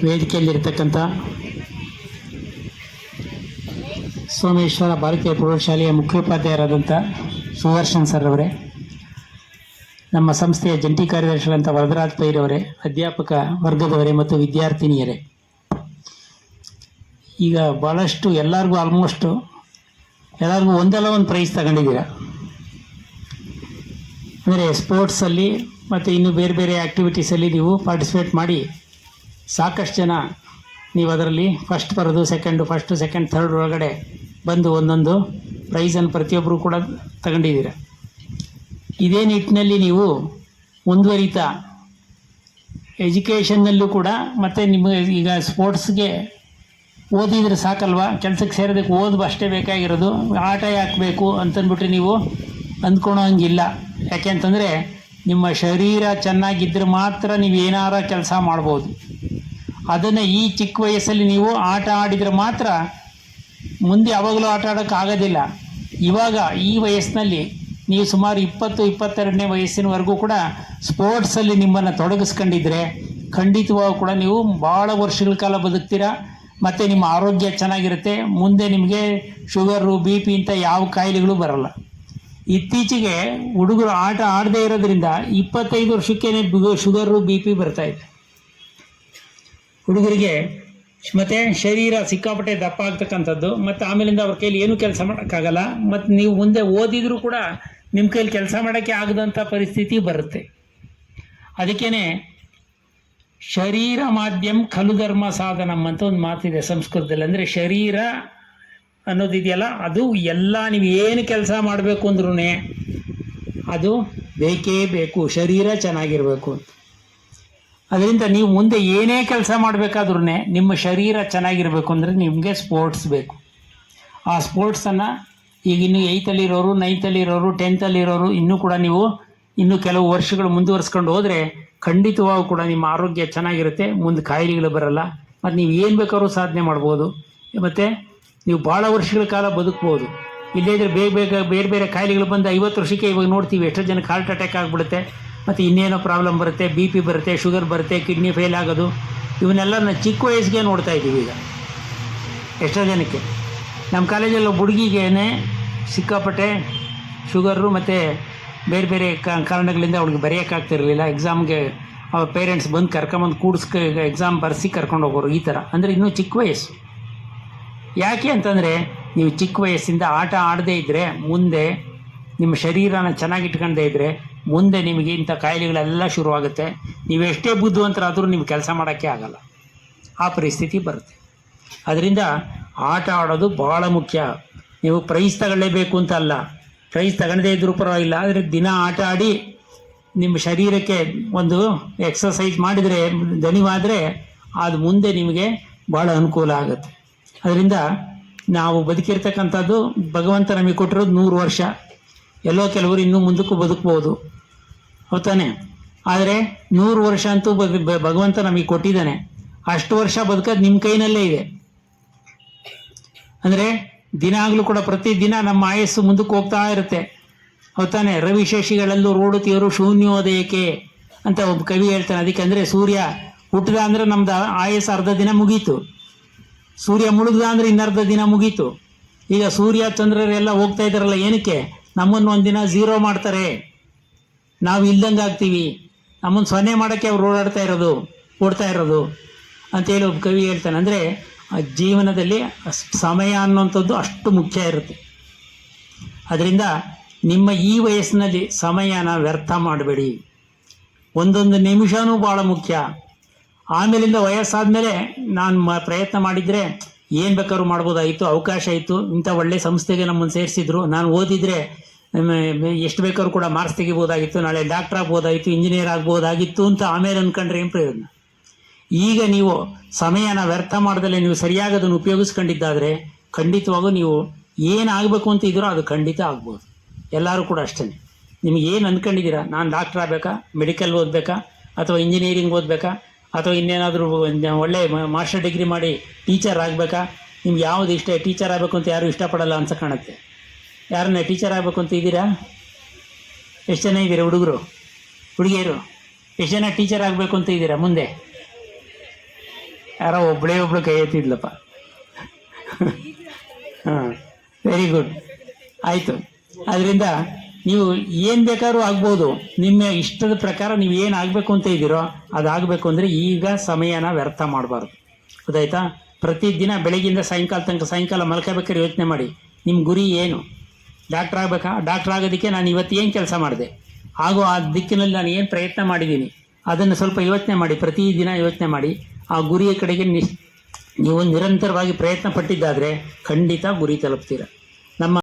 ವೇದಿಕೆಯಲ್ಲಿರ್ತಕ್ಕಂಥ ಸೋಮೇಶ್ವರ ಭಾರತೀಯ ಪ್ರೌಢಶಾಲೆಯ ಮುಖ್ಯೋಪಾಧ್ಯಾಯರಾದಂಥ ಸುದರ್ಶನ್ ಸರ್ ಅವರೇ, ನಮ್ಮ ಸಂಸ್ಥೆಯ ಜಂಟಿ ಕಾರ್ಯದರ್ಶಿಗಳಂಥ ವರದರಾಜ್ ಪೈರವರೇ, ಅಧ್ಯಾಪಕ ವರ್ಗದವರೇ ಮತ್ತು ವಿದ್ಯಾರ್ಥಿನಿಯರೇ, ಈಗ ಭಾಳಷ್ಟು ಎಲ್ಲರಿಗೂ ಎಲ್ಲರಿಗೂ ಒಂದಲ್ಲ ಒಂದು ಪ್ರೈಸ್ ತಗೊಂಡಿದ್ದೀರ. ಅಂದರೆ ಸ್ಪೋರ್ಟ್ಸಲ್ಲಿ ಮತ್ತು ಇನ್ನು ಬೇರೆ ಬೇರೆ ಆ್ಯಕ್ಟಿವಿಟೀಸಲ್ಲಿ ನೀವು ಪಾರ್ಟಿಸಿಪೇಟ್ ಮಾಡಿ ಸಾಕಷ್ಟು ಜನ ನೀವು ಅದರಲ್ಲಿ ಫಸ್ಟ್ ಬರೋದು, ಫಸ್ಟು ಸೆಕೆಂಡ್ ಥರ್ಡ್ ಒಳಗಡೆ ಬಂದು ಒಂದೊಂದು ಪ್ರೈಸನ್ನು ಪ್ರತಿಯೊಬ್ಬರು ಕೂಡ ತಗೊಂಡಿದ್ದೀರ. ಇದೇ ನಿಟ್ಟಿನಲ್ಲಿ ನೀವು ಮುಂದುವರಿತಾ ಎಜುಕೇಷನ್ನಲ್ಲೂ ಕೂಡ ಮತ್ತು ನಿಮಗೆ ಈಗ ಸ್ಪೋರ್ಟ್ಸ್ಗೆ ಓದಿದರೆ ಸಾಕಲ್ವ, ಕೆಲಸಕ್ಕೆ ಸೇರೋದಕ್ಕೆ ಓದು ಅಷ್ಟೇ ಬೇಕಾಗಿರೋದು, ಆಟ ಯಾಕೆ ಬೇಕು ಅಂತಂದ್ಬಿಟ್ರೆ ನೀವು ಅಂದ್ಕೊಳೋ ಹಂಗಿಲ್ಲ. ಯಾಕೆ ಅಂತಂದರೆ ನಿಮ್ಮ ಶರೀರ ಚೆನ್ನಾಗಿದ್ದರೆ ಮಾತ್ರ ನೀವು ಏನಾರ ಕೆಲಸ ಮಾಡ್ಬೋದು. ಅದನ್ನು ಈ ಚಿಕ್ಕ ವಯಸ್ಸಲ್ಲಿ ನೀವು ಆಟ ಆಡಿದರೆ ಮಾತ್ರ ಮುಂದೆ ಯಾವಾಗಲೂ ಆಟ ಆಡೋಕ್ಕಾಗೋದಿಲ್ಲ. ಇವಾಗ ಈ ವಯಸ್ಸಿನಲ್ಲಿ ನೀವು ಸುಮಾರು 20-22ನೇ ವಯಸ್ಸಿನವರೆಗೂ ಕೂಡ ಸ್ಪೋರ್ಟ್ಸಲ್ಲಿ ನಿಮ್ಮನ್ನು ತೊಡಗಿಸ್ಕೊಂಡಿದ್ರೆ ಖಂಡಿತವಾಗೂ ಕೂಡ ನೀವು ಭಾಳ ವರ್ಷಗಳ ಕಾಲ ಬದುಕ್ತೀರಾ ಮತ್ತು ನಿಮ್ಮ ಆರೋಗ್ಯ ಚೆನ್ನಾಗಿರುತ್ತೆ. ಮುಂದೆ ನಿಮಗೆ ಶುಗರು, BP ಇಂಥ ಯಾವ ಕಾಯಿಲೆಗಳು ಬರಲ್ಲ. ಇತ್ತೀಚೆಗೆ ಹುಡುಗರು ಆಟ ಆಡದೇ ಇರೋದ್ರಿಂದ 25 ವರ್ಷಕ್ಕೇ ಶುಗರು, BP ಬರ್ತಾಯಿದೆ ಹುಡುಗರಿಗೆ. ಮತ್ತು ಶರೀರ ಸಿಕ್ಕಾಪಟ್ಟೆ ದಪ್ಪ ಆಗ್ತಕ್ಕಂಥದ್ದು, ಮತ್ತು ಆಮೇಲಿಂದ ಅವ್ರ ಕೈಲಿ ಏನೂ ಕೆಲಸ ಮಾಡೋಕ್ಕಾಗಲ್ಲ. ಮತ್ತು ನೀವು ಮುಂದೆ ಓದಿದರೂ ಕೂಡ ನಿಮ್ಮ ಕೈಲಿ ಕೆಲಸ ಮಾಡೋಕ್ಕೆ ಆಗದಂಥ ಪರಿಸ್ಥಿತಿ ಬರುತ್ತೆ. ಅದಕ್ಕೇ ಶರೀರ ಮಾಧ್ಯಮ ಖಲು ಧರ್ಮ ಸಾಧನಂ ಅಂತ ಒಂದು ಮಾತಿದೆ ಸಂಸ್ಕೃತದಲ್ಲಿ. ಅಂದರೆ ಶರೀರ ಅನ್ನೋದಿದೆಯಲ್ಲ, ಅದು ಎಲ್ಲ ನೀವು ಏನು ಕೆಲಸ ಮಾಡಬೇಕು ಅಂದ್ರೂ ಅದು ಬೇಕೇ ಬೇಕು, ಶರೀರ ಚೆನ್ನಾಗಿರಬೇಕು ಅಂತ. ಅದರಿಂದ ನೀವು ಮುಂದೆ ಏನೇ ಕೆಲಸ ಮಾಡಬೇಕಾದ್ರೂ ನಿಮ್ಮ ಶರೀರ ಚೆನ್ನಾಗಿರಬೇಕು ಅಂದರೆ ನಿಮಗೆ ಸ್ಪೋರ್ಟ್ಸ್ ಬೇಕು. ಆ ಸ್ಪೋರ್ಟ್ಸನ್ನು ಈಗ ಇನ್ನು 8th-ಅಲ್ಲಿರೋರು, 9th-ಅಲ್ಲಿರೋರು, 10th-ಅಲ್ಲಿರೋರು ಇನ್ನೂ ಕೂಡ ನೀವು ಇನ್ನೂ ಕೆಲವು ವರ್ಷಗಳು ಮುಂದುವರಿಸ್ಕೊಂಡು ಹೋದರೆ ಖಂಡಿತವಾಗೂ ಕೂಡ ನಿಮ್ಮ ಆರೋಗ್ಯ ಚೆನ್ನಾಗಿರುತ್ತೆ, ಮುಂದೆ ಕಾಯಿಲೆಗಳು ಬರಲ್ಲ, ಮತ್ತು ನೀವು ಏನು ಬೇಕಾದ್ರೂ ಸಾಧನೆ ಮಾಡ್ಬೋದು, ಮತ್ತು ನೀವು ಭಾಳ ವರ್ಷಗಳ ಕಾಲ ಬದುಕ್ಬೋದು. ಇಲ್ಲದೇ ಇದ್ದರೆ ಬೇರೆ ಬೇರೆ ಕಾಯಿಲೆಗಳು ಬಂದು 50 ವರ್ಷಕ್ಕೆ ಇವಾಗ ನೋಡ್ತೀವಿ ಎಷ್ಟೋ ಜನಕ್ಕೆ ಹಾರ್ಟ್ ಅಟ್ಯಾಕ್ ಆಗಿಬಿಡುತ್ತೆ, ಮತ್ತು ಇನ್ನೇನೋ ಪ್ರಾಬ್ಲಮ್ ಬರುತ್ತೆ, BP ಬರುತ್ತೆ, ಶುಗರ್ ಬರುತ್ತೆ, ಕಿಡ್ನಿ ಫೇಲ್ ಆಗೋದು. ಇವನ್ನೆಲ್ಲ ನಾನು ಚಿಕ್ಕ ವಯಸ್ಸಿಗೆ ನೋಡ್ತಾ ಇದ್ದೀವಿ ಈಗ ಎಷ್ಟೋ ಜನಕ್ಕೆ. ನಮ್ಮ ಕಾಲೇಜಲ್ಲಿ ಒಬ್ಬ ಹುಡುಗಿಗೇನೆ ಸಿಕ್ಕಾಪಟ್ಟೆ ಶುಗರು ಮತ್ತು ಬೇರೆ ಬೇರೆ ಕಾರಣಗಳಿಂದ ಅವಳಿಗೆ ಬರೆಯೋಕ್ಕಾಗ್ತಿರಲಿಲ್ಲ. ಎಕ್ಸಾಮ್ಗೆ ಅವ್ರ ಪೇರೆಂಟ್ಸ್ ಬಂದು ಕರ್ಕೊಂಬಂದು ಎಕ್ಸಾಮ್ ಬರೆಸಿ ಕರ್ಕೊಂಡು ಹೋಗೋರು. ಈ ಥರ ಅಂದರೆ ಇನ್ನೂ ಚಿಕ್ಕ ವಯಸ್ಸು. ಯಾಕೆ ಅಂತಂದರೆ ನೀವು ಚಿಕ್ಕ ವಯಸ್ಸಿಂದ ಆಟ ಆಡದೇ ಇದ್ದರೆ ಮುಂದೆ ನಿಮ್ಮ ಶರೀರನ ಚೆನ್ನಾಗಿಟ್ಕೊಂಡೇ ಇದ್ದರೆ ಮುಂದೆ ನಿಮಗೆ ಇಂಥ ಕಾಯಿಲೆಗಳೆಲ್ಲ ಶುರುವಾಗುತ್ತೆ. ನೀವು ಎಷ್ಟೇ ಬುದ್ಧಿವಂತರಾದರೂ ನೀವು ಕೆಲಸ ಮಾಡೋಕ್ಕೆ ಆಗಲ್ಲ, ಆ ಪರಿಸ್ಥಿತಿ ಬರುತ್ತೆ. ಅದರಿಂದ ಆಟ ಆಡೋದು ಭಾಳ ಮುಖ್ಯ. ನೀವು ಪ್ರೈಸ್ ತಗೊಳ್ಳೇಬೇಕು ಅಂತ ಅಲ್ಲ, ಪ್ರೈಸ್ ತಗೊಳ್ಳದೇ ಇದ್ದರೂ ಪರವಾಗಿಲ್ಲ, ಆದರೆ ದಿನ ಆಟ ಆಡಿ ನಿಮ್ಮ ಶರೀರಕ್ಕೆ ಒಂದು ಎಕ್ಸಸೈಸ್ ಮಾಡಿದರೆ, ದಣಿವಾದರೆ ಅದು ಮುಂದೆ ನಿಮಗೆ ಭಾಳ ಅನುಕೂಲ ಆಗುತ್ತೆ. ಅದರಿಂದ ನಾವು ಬದುಕಿರ್ತಕ್ಕಂಥದ್ದು ಭಗವಂತ ನಮಗೆ ಕೊಟ್ಟಿರೋದು 100 ವರ್ಷ. ಎಲ್ಲೋ ಕೆಲವರು ಇನ್ನೂ ಮುಂದಕ್ಕೂ ಬದುಕ್ಬೋದು, ಹೌದಾನೆ? ಆದರೆ 100 ವರ್ಷ ಅಂತೂ ಭಗವಂತ ನಮಗೆ ಕೊಟ್ಟಿದ್ದಾನೆ. ಅಷ್ಟು ವರ್ಷ ಬದುಕೋದು ನಿಮ್ಮ ಕೈನಲ್ಲೇ ಇದೆ. ಅಂದರೆ ದಿನಾಗಲೂ ಕೂಡ ಪ್ರತಿದಿನ ನಮ್ಮ ಆಯಸ್ಸು ಮುಂದಕ್ಕೆ ಹೋಗ್ತಾ ಇರುತ್ತೆ, ಹೌದಾನೆ? ರವಿಶೇಷಿಗಳಲ್ಲೂ ರೋಡುತ್ತಿಯವರು ಶೂನ್ಯೋದಯಕ್ಕೆ ಅಂತ ಒಬ್ಬ ಕವಿ ಹೇಳ್ತಾನೆ. ಅದಕ್ಕೆ ಅಂದರೆ ಸೂರ್ಯ ಹುಟ್ಟಿದ ಅಂದರೆ ನಮ್ದು ಆಯಸ್ಸು ಅರ್ಧ ದಿನ ಮುಗೀತು, ಸೂರ್ಯ ಮುಳುಗ್ದ ಅಂದರೆ ಇನ್ನರ್ಧ ದಿನ ಮುಗೀತು. ಈಗ ಸೂರ್ಯ ಚಂದ್ರರೆಲ್ಲ ಹೋಗ್ತಾ ಇದ್ದಾರಲ್ಲ, ಏನಕ್ಕೆ? ನಮ್ಮನ್ನು ಒಂದಿನ 0 ಮಾಡ್ತಾರೆ, ನಾವು ಇಲ್ದಂಗೆ ಆಗ್ತೀವಿ, ನಮ್ಮನ್ನು 0 ಮಾಡೋಕ್ಕೆ ಅವ್ರು ಓಡ್ತಾ ಇರೋದು ಅಂತೇಳಿ ಒಬ್ಬ ಕವಿ ಹೇಳ್ತಾನೆ. ಅಂದರೆ ಜೀವನದಲ್ಲಿ ಸಮಯ ಅನ್ನೋಂಥದ್ದು ಅಷ್ಟು ಮುಖ್ಯ ಇರುತ್ತೆ. ಅದರಿಂದ ನಿಮ್ಮ ಈ ವಯಸ್ಸಿನಲ್ಲಿ ಸಮಯನ ವ್ಯರ್ಥ ಮಾಡಬೇಡಿ. ಒಂದೊಂದು ನಿಮಿಷವೂ ಭಾಳ ಮುಖ್ಯ. ಆಮೇಲಿಂದ ವಯಸ್ಸಾದಮೇಲೆ ನಾನು ಪ್ರಯತ್ನ ಮಾಡಿದರೆ ಏನು ಬೇಕಾದ್ರೂ ಮಾಡ್ಬೋದಾಗಿತ್ತು, ಅವಕಾಶ ಇತ್ತು, ಇಂಥ ಒಳ್ಳೆಯ ಸಂಸ್ಥೆಗೆ ನಮ್ಮನ್ನು ಸೇರಿಸಿದ್ರು, ನಾನು ಓದಿದರೆ ಎಷ್ಟು ಬೇಕಾದ್ರೂ ಕೂಡ ಮಾರ್ಕ್ಸ್ ತೆಗಿಬೋದಾಗಿತ್ತು, ನಾಳೆ ಡಾಕ್ಟರ್ ಆಗ್ಬೋದಾಗಿತ್ತು, ಇಂಜಿನಿಯರ್ ಆಗ್ಬೋದಾಗಿತ್ತು ಅಂತ ಆಮೇಲೆ ಅಂದ್ಕೊಂಡ್ರೆ ಏನು ಪ್ರಯೋಜನ? ಈಗ ನೀವು ಸಮಯನ ವ್ಯರ್ಥ ಮಾಡ್ದಲೇ ನೀವು ಸರಿಯಾಗಿ ಅದನ್ನು ಉಪಯೋಗಿಸ್ಕೊಂಡಿದ್ದಾದರೆ ಖಂಡಿತವಾಗೂ ನೀವು ಏನಾಗಬೇಕು ಅಂತ ಇದ್ರೂ ಅದು ಖಂಡಿತ ಆಗ್ಬೋದು. ಎಲ್ಲರೂ ಕೂಡ ಅಷ್ಟೇ. ನಿಮಗೆ ಏನು ಅಂದ್ಕೊಂಡಿದ್ದೀರಾ, ನಾನು ಡಾಕ್ಟರ್ ಆಗಬೇಕಾ, ಮೆಡಿಕಲ್ ಓದಬೇಕಾ, ಅಥವಾ ಇಂಜಿನಿಯರಿಂಗ್ ಓದಬೇಕಾ, ಅಥವಾ ಇನ್ನೇನಾದರೂ ಒಳ್ಳೆ ಮಾಸ್ಟರ್ ಡಿಗ್ರಿ ಮಾಡಿ ಟೀಚರ್ ಆಗಬೇಕಾ, ನಿಮ್ಗೆ ಯಾವುದು ಇಷ್ಟ? ಟೀಚರ್ ಆಗಬೇಕು ಅಂತ ಯಾರೂ ಇಷ್ಟಪಡಲ್ಲ ಅಂತ ಕಾಣುತ್ತೆ. ಯಾರನ್ನ ಟೀಚರ್ ಆಗಬೇಕು ಅಂತ ಇದ್ದೀರಾ? ಎಷ್ಟು ಜನ ಇದ್ದೀರಾ? ಹುಡುಗರು, ಹುಡುಗಿಯರು ಎಷ್ಟು ಜನ ಟೀಚರ್ ಆಗಬೇಕು ಅಂತ ಇದ್ದೀರಾ ಮುಂದೆ? ಯಾರೋ ಒಬ್ಳು ಕೈ ಎತ್ತಿದ್ಲಪ್ಪ. ಹಾಂ, ವೆರಿ ಗುಡ್. ಆಯಿತು. ಅದರಿಂದ ನೀವು ಏನು ಬೇಕಾದ್ರೂ ಆಗ್ಬೋದು. ನಿಮ್ಮ ಇಷ್ಟದ ಪ್ರಕಾರ ನೀವು ಏನು ಆಗಬೇಕು ಅಂತ ಇದ್ದೀರೋ ಅದಾಗಬೇಕು ಅಂದರೆ ಈಗ ಸಮಯನ ವ್ಯರ್ಥ ಮಾಡಬಾರ್ದು. ಗೊತ್ತಾಯ್ತಾ? ಪ್ರತಿದಿನ ಬೆಳಗಿಂದ ಸಾಯಂಕಾಲ ಮಲ್ಕೋಬೇಕಾದ್ರೆ ಯೋಚನೆ ಮಾಡಿ, ನಿಮ್ಮ ಗುರಿ ಏನು? ಡಾಕ್ಟ್ರ್ ಆಗಬೇಕಾ? ಡಾಕ್ಟ್ರ್ ಆಗೋದಕ್ಕೆ ನಾನು ಇವತ್ತು ಏನು ಕೆಲಸ ಮಾಡಿದೆ, ಹಾಗೂ ಆ ದಿಕ್ಕಿನಲ್ಲಿ ನಾನು ಏನು ಪ್ರಯತ್ನ ಮಾಡಿದ್ದೀನಿ ಅದನ್ನು ಸ್ವಲ್ಪ ಯೋಚನೆ ಮಾಡಿ. ಪ್ರತಿದಿನ ಯೋಚನೆ ಮಾಡಿ. ಆ ಗುರಿಯ ಕಡೆಗೆ ನೀವು ನಿರಂತರವಾಗಿ ಪ್ರಯತ್ನ ಪಟ್ಟಿದ್ದಾದರೆ ಖಂಡಿತ ಗುರಿ ತಲುಪ್ತೀರ.